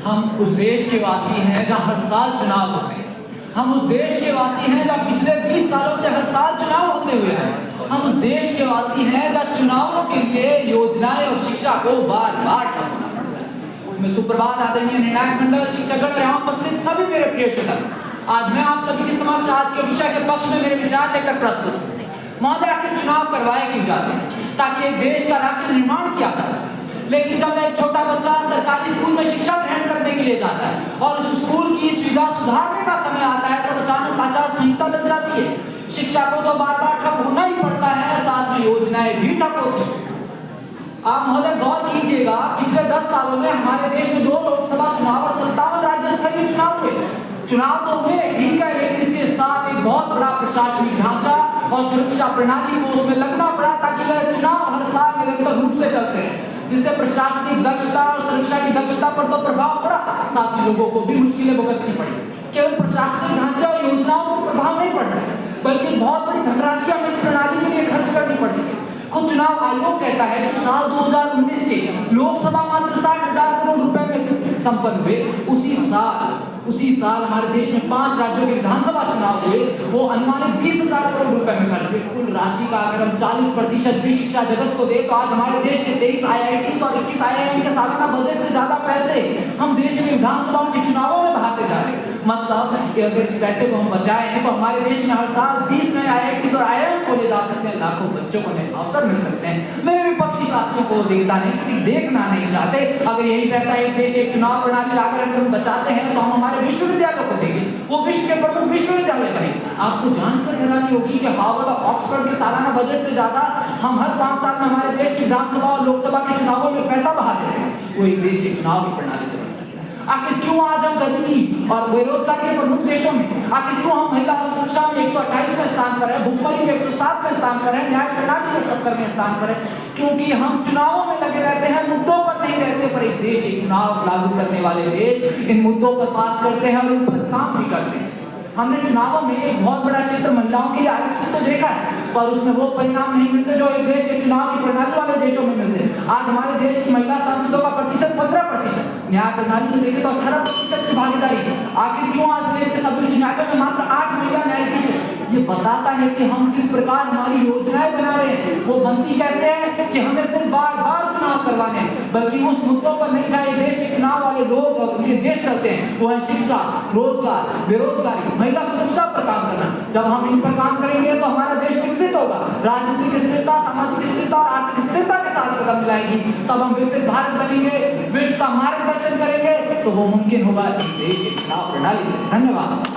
हम उस देश के वासी हैं जहाँ हर साल चुनाव होते हैं। हम उस देश के वासी हैं जहाँ पिछले 20 सालों से हर साल चुनाव होते हुए हैं। हम उस देश के वासी हैं जहाँ चुनावों के लिए योजनाएं और शिक्षा को बार बार ठहराना पड़ता है। मैं सुप्रभात आदरणीय निर्णायक मंडल, शिक्षकगण और यहाँ उपस्थित सभी मेरे प्रिय शिक्षक, आज मैं आप सभी के समक्ष आज के विषय के पक्ष में मेरे विचार लेकर प्रस्तुत हूँ। महोदय, आखिर चुनाव करवाए क्यों जाते हैं? ताकि एक देश का राष्ट्र निर्माण किया जा सके। लेकिन जब एक छोटा बच्चा सरकारी स्कूल में शिक्षा ग्रहण करने के लिए जाता है और उस स्कूल की सुविधा सुधारने का समय आता है तो अचानक आचार संहिता लग जाती है। शिक्षा को तो बार बार ठप होना ही पड़ता है, साथ में योजनाएं भी ठप होती हैं। आप महोदय गौर कीजिएगा, पिछले 10 सालों में हमारे देश में 2 लोकसभा चुनाव और 57 राज्य स्तरीय चुनाव हुए। चुनाव तो हुए ठीक है, लेकिन इसके साथ एक बहुत बड़ा प्रशासनिक ढांचा और सुरक्षा प्रणाली को उसमें लगना पड़ा ताकि वह चुनाव हर साल निरंतर रूप से चलते हैं, जिससे प्रशासनिक दक्षता और सुरक्षा की दक्षता पर तो प्रभाव पड़ा, साथ में लोगों को भी मुश्किलें भुगतनी पड़ी। केवल प्रशासनिक ढांचे और योजनाओं पर प्रभाव नहीं पड़ रहा है, बल्कि बहुत बड़ी धनराशि हमें इस प्रणाली के लिए खर्च करनी पड़ती है। खुद चुनाव आयोग कहता है कि साल 2019 के लोकसभा मात्र 60,000 करोड़ रुपए में संपन्न हुए। उसी साल हमारे देश में 5 राज्यों के विधानसभा चुनाव हुए, वो अनुमानित 20,000 करोड़ रुपए में खर्च हुए। कुल राशि का अगर हम 40% भी शिक्षा जगत को दे तो आज हमारे देश के 23 IITs और 21 IIM के सालाना बजट से ज्यादा पैसे हम देश में विधानसभाओं के चुनावों में बहाते जा रहे हैं। मतलब कि अगर इस पैसे को हम बचाएं तो हमारे देश में हर साल 20 नए IITs और IIM खोले जा सकते हैं, लाखों बच्चों को नए अवसर मिल सकते हैं। मेरे विपक्षी साथियों को देखना नहीं चाहते। अगर यही पैसा एक देश एक चुनाव प्रणाली लाकर अगर हम बचाते हैं तो हम हमारे विश्वविद्यालयों को देंगे, वो विश्व के प्रमुख विश्वविद्यालय बने। आपको जानकर हैरानी होगी कि हार्वर्ड और ऑक्सफोर्ड के सालाना बजट से ज्यादा हम हर 5 साल में हमारे देश की विधानसभा और लोकसभा के चुनावों में पैसा बहा देते हैं। वो एक देश एक चुनाव की प्रणाली से बन सकता है। आखिर क्यों आज हम गरीबी और बेरोजगारी के प्रमुख देशों में, आखिर क्यों हम महिला सुरक्षा में 128वें स्थान पर है, भूखमरी में 107वें स्थान पर है, न्याय प्रणाली में 70वें स्थान पर है? क्योंकि हम चुनावों में लगे रहते हैं, मुद्दों पर नहीं रहते। पर एक देश एक चुनाव लागू करने वाले देश इन मुद्दों पर बात करते हैं और उन पर काम भी करते हैं। हमने चुनावों में एक बहुत बड़ा क्षेत्र महिलाओं के लिए आरक्षित तो देखा है, पर उसमें वो परिणाम नहीं मिलते जो एक देश के चुनाव की प्रणाली वाले देशों में मिलते हैं। आज हमारे देश की महिला सांसदों का प्रतिशत 15%, न्याय प्रणाली में देखें तो 18% की भागीदारी। आखिर क्यों आज देश के सभी न्यायालयों में मात्र 8 महिला न्यायाधीश है? ये बताता है कि हम किस प्रकार हमारी योजनाएं बना रहे हैं। वो बनती कैसे है कि हमें सिर्फ बार बार चुनाव करवाने, बल्कि उस मुद्दों पर नहीं जाए देश के चुनाव वाले लोग और उनके देश चलते हैं। वो है शिक्षा, रोजगार, बेरोजगारी, महिला सुरक्षा पर काम करना। जब हम इन पर काम करेंगे तो हमारा देश विकसित होगा। राजनीतिक स्थिरता, सामाजिक स्थिरता और आर्थिक स्थिरता के साथ कदम मिलाएगी, तब हम विकसित भारत बनेंगे, विश्व का मार्गदर्शन करेंगे। तो वो मुमकिन होगा इस देश की चुनाव प्रणाली से। धन्यवाद।